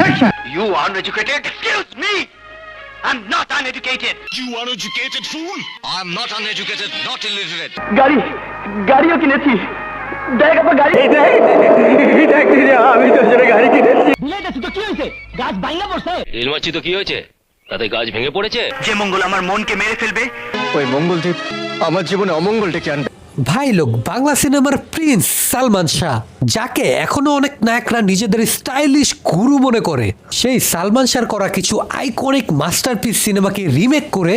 Objection! You are uneducated? Excuse me! I'm not uneducated. You uneducated fool! I'm not uneducated, not illiterate. গাড়িও কিনেছি। দেখ আপা গাড়ি। এই দেখ আমি তো জোরে গাড়ি কিনেছি। বুঝাইতে তো কি হইছে? গাছ ভাঙা পড়ছে। রেলমাছি তো কি হয়েছে? তাতে গাছ ভেঙে পড়েছে। যে মঙ্গল আমার মনকে মেরে ফেলবে, ওই মঙ্গলদ্বীপ আমার জীবনে অমঙ্গল ডেকে আনবে। ভাই লোক বাংলা সিনেমার প্রিন্স সালমান শাহ, যাকে এখনো অনেক নায়করা নিজেদের স্টাইলিশ গুরু মনে করে, সেই সালমান শাহর করা কিছু আইকনিক মাস্টারপিস সিনেমাকে রিমেক করে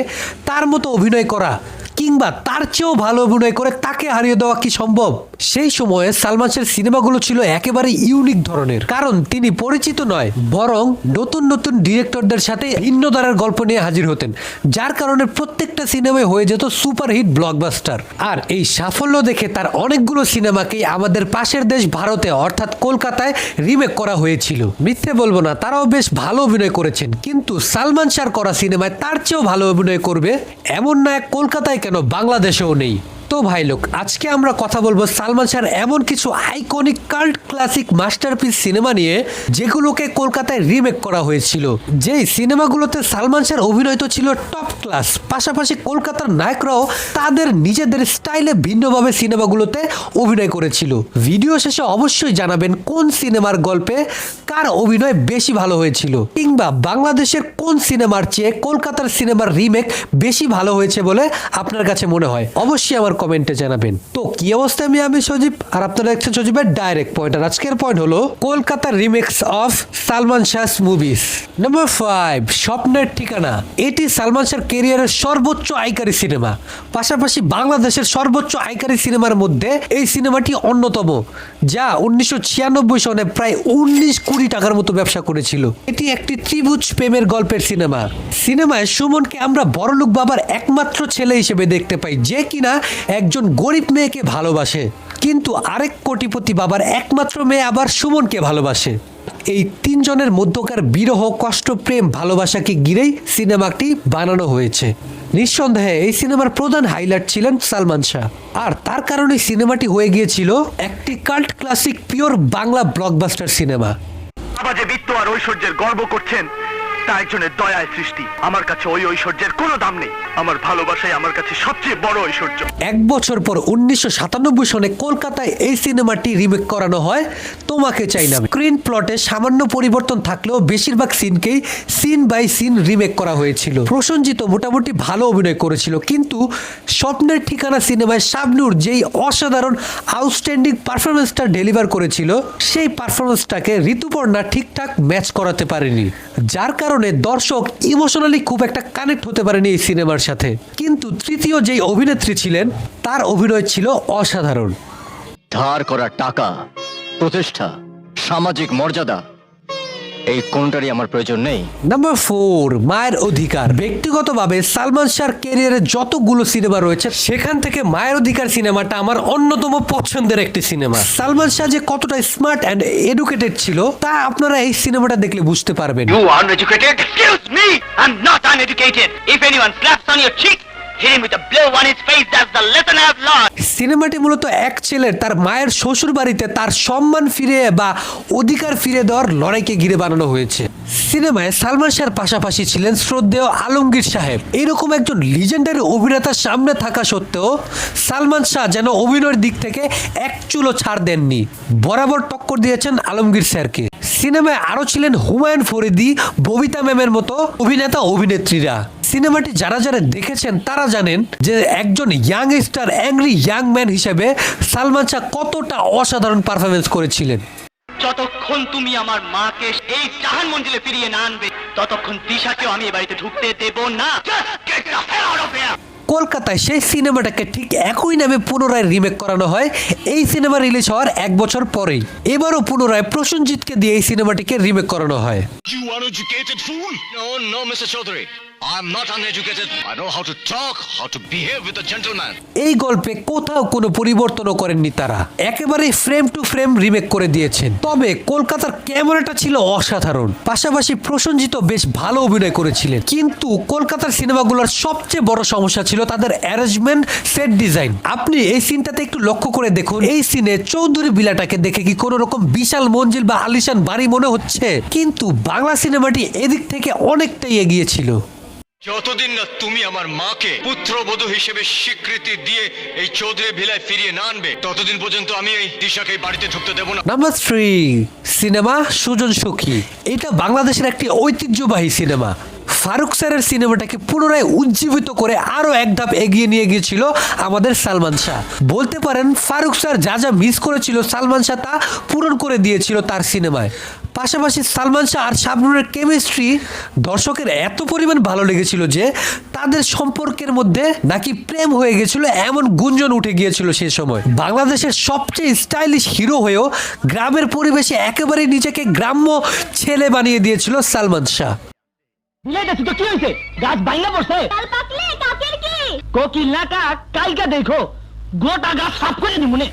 তার মতো অভিনয় করা কিংবা তার চেয়েও ভালো অভিনয় করে তাকে হারিয়ে দেওয়া কি সম্ভব? সেই সময়ে সালমান শাহের সিনেমাগুলো ছিল একেবারে ইউনিক ধরনের, কারণ তিনি পরিচিত নয় বরং নতুন নতুন ডিরেক্টরদের সাথে ভিন্ন ধারার গল্প নিয়ে হাজির হতেন, যার কারণে প্রত্যেকটা সিনেমায় হয়ে যেত সুপারহিট ব্লকবাস্টার। আর এই সাফল্য দেখে তার অনেকগুলো সিনেমাকেই আমাদের পাশের দেশ ভারতে অর্থাৎ কলকাতায় রিমেক করা হয়েছিল। মিথ্যে বলবো না, তারাও বেশ ভালো অভিনয় করেছেন, কিন্তু সালমান শাহর করা সিনেমায় তার চেয়েও ভালো অভিনয় করবে এমন নায়ক কলকাতায় কেন বাংলাদেশেও নেই। তো ভাই লোক, আজকে আমরা কথা বলবো সালমান শাহর এমন কিছু iconic cult classic masterpiece cinema নিয়ে যেগুলোকে কলকাতায় রিমেক করা হয়েছিল। যেই সিনেমাগুলোতে সালমান শাহর অভিনয় তো ছিল টপ ক্লাস, পাশাপাশি কলকাতার নায়করাও তাদের নিজেদের স্টাইলে ভিন্নভাবে সিনেমাগুলোতে অভিনয় করেছিল। ভিডিও শেষে অবশ্যই জানাবেন কোন সিনেমার গল্পে কার অভিনয় বেশি ভালো হয়েছিল, কিংবা বাংলাদেশের কোন সিনেমার চেয়ে কলকাতার সিনেমার রিমেক বেশি ভালো হয়েছে বলে আপনার কাছে মনে হয়। অবশ্যই আমার কমেন্টে জানাবেন। তো কি অবস্থায়, আমি সজীব আর আপনারা দেখছেন সজীবের ডাইরেক্ট পয়েন্ট। আর আজকের পয়েন্ট হলো কলকাতার রিমেক্স অফ সালমান শাহস মুভিজ। নাম্বার 5, স্বপ্নের ঠিকানা। এটি সালমান শাহর ক্যারিয়ারের সর্বোচ্চ আয়কারী সিনেমা, পাশাপাশি বাংলাদেশের সর্বোচ্চ আয়কারী সিনেমার মধ্যে এই সিনেমাটি অন্যতম, যা 1996 সনে প্রায় 19 কোটি টাকার মতো ব্যবসা করেছিল। এটি একটি ত্রিভুজ প্রেমের গল্পের সিনেমা। সিনেমায় সুমনকে আমরা বড়লোক বাবার একমাত্র ছেলে হিসেবে দেখতে পাই, যে কিনা একজন গরিব মেয়েকে ভালোবাসে, কিন্তু আরেক কোটিপতি বাবার একমাত্র মেয়ে আবার সুমনকে ভালোবাসে। এই তিনজনের মধ্যকার বিরহ, কষ্ট, প্রেম, ভালোবাসাকে ঘিরেই সিনেমাটি বানানো হয়েছে। নিঃসন্দেহে এই সিনেমার প্রধান হাইলাইট ছিলেন সালমান শাহ, আর তার কারণে সিনেমাটি হয়ে গিয়েছিল একটি cult classic pure Bangla blockbuster cinema. বাবা যে বিত্ত আর ঐশ্বর্যের গর্ব করছেন তা একজনের দয়ায় সৃষ্টি। আমার কাছে ওই ঐশ্বর্যের কোনো দাম নেই, আমার ভালোবাসাই আমার কাছে সবচেয়ে বড় ঐশ্বর্য। এক বছর পর 1997 সনে কলকাতায় এই সিনেমাটি রিমেক করানো হয় তোমাকে চাই না। স্ক্রিন প্লটে সামান্য পরিবর্তন থাকলেও বেশিরভাগ সিনকেই সিন বাই সিন রিমেক করা হয়েছিল। প্রসেনজিৎ মোটামুটি ভালো অভিনয় করেছিল, কিন্তু স্বপ্নের ঠিকানা সিনেমায় শাবনূর যেই অসাধারণ আউটস্ট্যান্ডিং পারফরমেন্সটা ডেলিভার করেছিল, সেই পারফরমেন্সটাকে ঋতুপর্ণা ঠিকঠাক ম্যাচ করাতে পারেনি, যার কারণে দর্শক ইমোশনালি খুব একটা কানেক্ট হতে পারেনি এই সিনেমার সাথে। কিন্তু তৃতীয় যেই অভিনেত্রী ছিলেন, তার অভিনয় ছিল অসাধারণ। ধার করা টাকা, প্রতিষ্ঠা, সামাজিক মর্যাদা, এই কোনটারই আমার প্রয়োজন নেই। নাম্বার 4, মায়ের অধিকার। ব্যক্তিগতভাবে সালমান শাহর ক্যারিয়ারে যতগুলো সিনেমা রয়েছে, সেখান থেকে মায়ের অধিকার সিনেমাটা আমার অন্যতম পছন্দের একটি সিনেমা। সালমান শাহ যে কতটা স্মার্ট অ্যান্ড এডুকেটেড ছিল তা আপনারা এই সিনেমাটা দেখলে বুঝতে পারবেন। You are uneducated? Excuse me! I'm not uneducated. If anyone slaps on your cheek, hit him with a blow on his face. That's the lesson I've learned. সিনেমাটি মূলত এক ছেলের তার মায়ের শ্বশুর বাড়িতে তার সম্মান ফিরে বা অধিকার ফিরে দেওয়ার লড়াইকে ঘিরে বানানো হয়েছে। সিনেমায় সালমান শাহর পাশাপাশি ছিলেন শ্রদ্ধেয় আলমগীর সাহেব। এরকম একজন লিজেন্ডারি অভিনেতার সামনে থাকা সত্ত্বেও সালমান শাহ যেন অভিনয়ের দিক থেকে এক চুলো ছাড় দেননি, বরাবর টক্কর দিয়েছেন আলমগীর স্যারকে। সিনেমায় আরও ছিলেন হুমায়ুন ফরিদি, ববিতা ম্যামের মতো অভিনেতা অভিনেত্রীরা। সিনেমাটি যারা যারা দেখেছেন তারা জানেন যে একজন young star, angry young man হিসেবে সালমান শাহ কতটা অসাধারণ পারফরমেন্স করেছিলেন। যতক্ষণ তুমি আমার মাকে এই জাহান মঞ্জিলে ফিরিয়ে না আনবে, ততক্ষণ দিশাকেও আমি এ বাড়িতে ঢুকতে দেব না। Just get the hell out of here! কলকাতায় সেই সিনেমাটাকে ঠিক একই নামে পুনরায় রিমেক করানো হয় এই সিনেমা রিলিজ হওয়ার এক বছর পরেই। এবারও পুনরায় প্রসেনজিৎকে দিয়ে এই সিনেমাটিকে রিমেক করানো হয়। You uneducated fool! No, Mr. Chaudhary. I'm not uneducated. I know how to talk, how to behave with a gentleman. এই গল্পে কোথাও কোনো পরিবর্তনও করেননি তারা, একেবারে ফ্রেম টু ফ্রেম রিমেক করে দিয়েছেন। তবে কলকাতার ক্যামেরাটা ছিল অসাধারণ, পাশাপাশি প্রসেনজিৎ বেশ ভালো অভিনয় করেছিলেন। কিন্তু কলকাতার সিনেমাগুলোর সবচেয়ে বড় সমস্যা ছিল তাদের অ্যারেঞ্জমেন্ট, সেট ডিজাইন। আপনি এই সিনটাতে একটু লক্ষ্য করে দেখুন, এই সিনে চৌধুরী বিলাটাকে দেখে কি কোনো রকম বিশাল মঞ্জিল বা আলিশান বাড়ি মনে হচ্ছে? কিন্তু বাংলা সিনেমাটি এদিক থেকে অনেকটাই এগিয়ে ছিল। যতদিন না তুমি আমার মাকে পুত্রবধূ হিসেবে স্বীকৃতি দিয়ে এই চৌধুরী ভিলায় ফিরিয়ে না আনবে, ততদিন পর্যন্ত আমি এই দিশাকে এই বাড়িতে ঢুকতে দেব না। নাম্বার 3, সিনেমা সুজন সখী। এটা বাংলাদেশের একটি ঐতিহ্যবাহী সিনেমা। ফারুক স্যারের সিনেমাটাকে পুনরায় উজ্জীবিত করে আরো এক ধাপ এগিয়ে নিয়ে গিয়েছিল আমাদের সালমান শাহ। বলতে পারেন ফারুক স্যার যা যা মিস করেছিল সালমান শাহ তা পূরণ করে দিয়েছিল তার সিনেমায়। পাশাপাশি সালমান শাহ আর শাবনূরের কেমিস্ট্রি দর্শকের এত পরিমাণ ভালো লেগেছিল যে তাদের সম্পর্কের মধ্যে নাকি প্রেম হয়ে গেছিল, এমন গুঞ্জন উঠে গিয়েছিল সেই সময়। বাংলাদেশের সবচেয়ে স্টাইলিশ হিরো হয়েও গ্রামের পরিবেশে একেবারে নিজেকে গ্রাম্য ছেলে বানিয়ে দিয়েছিল সালমান শাহ। বিলাইটা তো কি হয়েছে? গাছ বাইঙ্গা পড়ছে। কাল পাকলে কাকের কি? কোকিল না কাক, কালকে দেখো গোটা গাছ সাফ করে দিমুনে।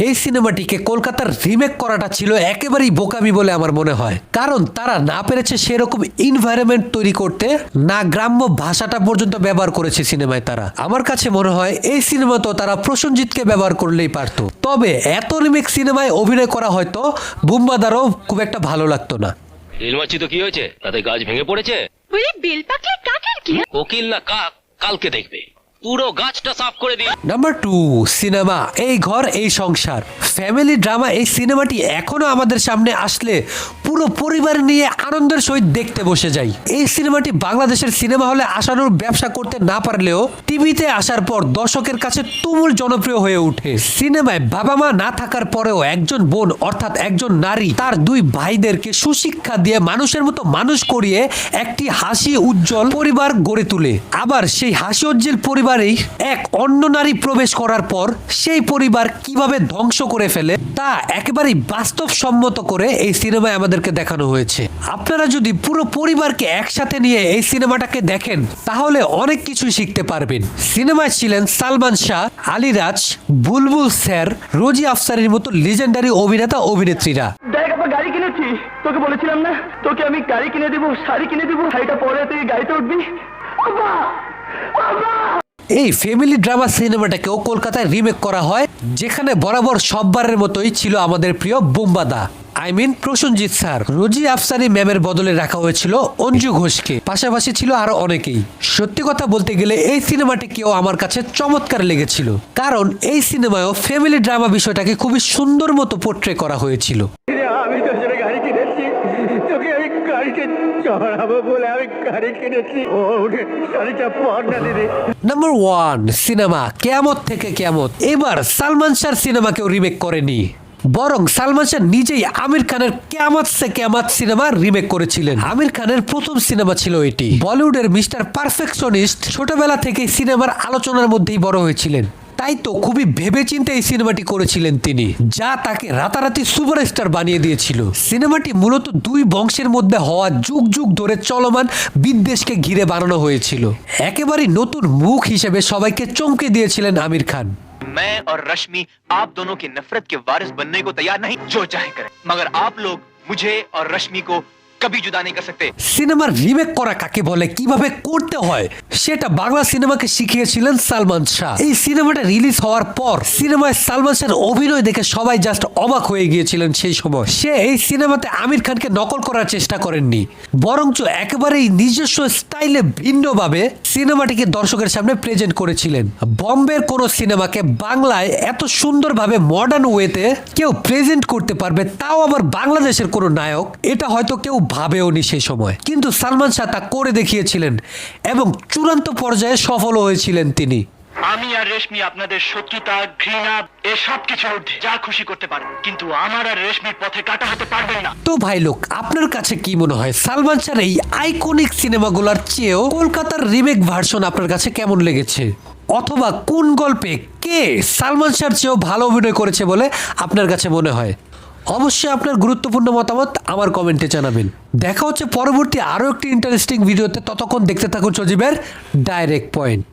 এই সিনেমাটিকে কলকাতার রিমেক করাটা ছিল একেবারেই বোকামি বলে আমার মনে হয়, কারণ তারা না পেরেছে সেরকম এনভায়রনমেন্ট তৈরি করতে, না গ্রাম্য ভাষাটা পর্যন্ত ব্যবহার করেছে সিনেমায় তারা। আমার কাছে মনে হয় এই সিনেমা তো তারা প্রসেনজিৎকে ব্যবহার করলেই পারতো। তবে এত রিমেক সিনেমায় অভিনয় করা হয়তো বুম্বাদারও খুব একটা ভালো লাগতো না। রেল মারছি তো কি হয়েছে, তাতে গাছ ভেঙে পড়েছে। বলি বেল পাকলে কাকের কি? কোকিল না কাক কালকে দেখবে, পুরো গাছটা সাফ করে দিই। নাম্বার 2, সিনেমা এই ঘর এই সংসার। ফ্যামিলি ড্রামা এই সিনেমাটি এখনো আমাদের সামনে আসলে পুরো পরিবার নিয়ে আনন্দের সহিত দেখতে বসে যাই। এই সিনেমাটি বাংলাদেশের সিনেমা হলে আসানোর ব্যবসা করতে না পারলেও টিভিতে আসার পর দর্শকের কাছে তুমুল জনপ্রিয় হয়ে ওঠে। সিনেমায় বাবা মা না থাকার পরেও একজন বোন অর্থাৎ একজন নারী তার 2 ভাইদেরকে সুশিক্ষা দিয়ে মানুষের মতো মানুষ করিয়ে একটি হাসি উজ্জ্বল পরিবার গড়ে তোলে। আবার সেই হাসি উজ্জ্বল পরিবারেই এক অন্য নারী প্রবেশ করার পর সেই পরিবার কিভাবে ধ্বংস করে ফেলে তা একেবারেই বাস্তবসম্মত করে এই সিনেমায় আমাদেরকে দেখানো হয়েছে। আপনারা যদি পুরো পরিবারকে একসাথে নিয়ে এই সিনেমাটাকে দেখেন তাহলে অনেক কিছু শিখতে পারবেন। সিনেমায় ছিলেন সালমান শাহ, আলিরাজ, বুলবুল স্যার, রোজি আফসারির মতো লিজেন্ডারি অভিনেতা অভিনেত্রীরা। দেখ আপা গাড়ি কিনেছি, তোকে বলেছিলাম না তোকে আমি গাড়ি কিনে দিব, শাড়ি কিনে দিব, শাড়িটা পরে তুই গাড়িতে উঠবি। আপা আপা এই ফ্যামিলি ড্রামা সিনেমাটাকেও কলকাতায় রিমেক করা হয়, যেখানে বরাবর সববারের মতোই ছিল আমাদের প্রিয় বুম্বাদা, প্রসেনজিৎ স্যার। রোজি আফসারি ম্যামের বদলে রাখা হয়েছিল অঞ্জু ঘোষকে, পাশাপাশি ছিল আরো অনেকেই। সত্যি কথা বলতে গেলে এই সিনেমাটিকেও আমার কাছে চমৎকার লেগেছিল, কারণ এই সিনেমায়ও ফ্যামিলি ড্রামা বিষয়টাকে খুবই সুন্দর মতো পোট্রে করা হয়েছিল। আমি তোর জন্য গাড়ি কিনেছি, তোকে আমি গাড়িতে চড়াবো বলে আমি গাড়ি কিনেছি। ও গাড়িটা পর না দিদি। নাম্বার 1, সিনেমা কেয়ামত থেকে কেয়ামত। এবার সালমান শাহর সিনেমাকেও রিমেক করেনি, বরং সালমান শাহ নিজেই আমির খানের কেয়ামত সে কেয়ামত সিনেমা রিমেক করেছিলেন। আমির খানের প্রথম সিনেমা ছিল এটি। বলিউডের মিস্টার পারফেকশনিস্ট ছোটবেলা থেকে সিনেমার আলোচনার মধ্যেই বড় হয়েছিলেন, তাই তো খুবই ভেবেচিন্তে এই সিনেমাটি করেছিলেন তিনি, যা তাকে রাতারাতি সুপারস্টার বানিয়ে দিয়েছিল। সিনেমাটি মূলত 2 বংশের মধ্যে হওয়া যুগ যুগ ধরে চলমান বিদ্বেষকে ঘিরে বানানো হয়েছিল। একেবারেই নতুন মুখ হিসেবে সবাইকে চমকে দিয়েছিলেন আমির খান। मैं और रश्मि आप दोनों की नफरत के वारिस बनने को तैयार नहीं, जो चाहे करें, मगर आप लोग मुझे और रश्मि को कभी जुदा नहीं कर सकते। সিনেমার রিমেক করা কাকে বলে, কিভাবে করতে হয় সেটা বাংলা সিনেমাকে শিখিয়েছিলেন সালমান শাহ। এই সিনেমাটা রিলিজ হওয়ার পর সিনেমায় সালমান শাহর অভিনয় দেখে সবাই জাস্ট অবাক হয়ে গিয়েছিলেন সেই সময়। সে এই সিনেমাতে আমির খানকে নকল করার চেষ্টা করেননি, বরঞ্চ একেবারেই নিজস্ব স্টাইলে ভিন্নভাবে সিনেমাটিকে দর্শকের সামনে প্রেজেন্ট করেছিলেন। বম্বের কোন সিনেমাকে বাংলায় এত সুন্দরভাবে মডার্ন ওয়েতে কেউ প্রেজেন্ট করতে পারবে, তাও আবার বাংলাদেশের কোনো নায়ক, এটা হয়তো কেউ ভাবেওনি সেই সময়। কিন্তু সালমান শাহ তা করে দেখিয়েছিলেন এবং চূড়ান্ত পর্যায়ে সফল হয়েছিলেন তিনি। আমি আর রেশমি আপনাদের শত্রুতা, ঘৃণা এসব কিছু ঊর্ধ্বে যা খুশি করতে পারেন, কিন্তু আমার আর রেশমির পথে কাটা হতে পারবেন না। তো ভাই লোক, আপনার কাছে কি মনে হয় সালমান শাহর এই আইকনিক সিনেমাগুলোর চেয়েও কলকাতার রিমেক ভার্সন আপনার কাছে কেমন লেগেছে? অথবা কোন গল্পে কে সালমান শাহর চেয়েও ভালো অভিনয় করেছে বলে আপনার কাছে মনে হয়? অবশ্যই আপনার গুরুত্বপূর্ণ মতামত আমার কমেন্টে জানাবেন। দেখা হচ্ছে পরবর্তী আরও একটি ইন্টারেস্টিং ভিডিওতে। ততক্ষণ দেখতে থাকুন সজীবের ডাইরেক্ট পয়েন্ট।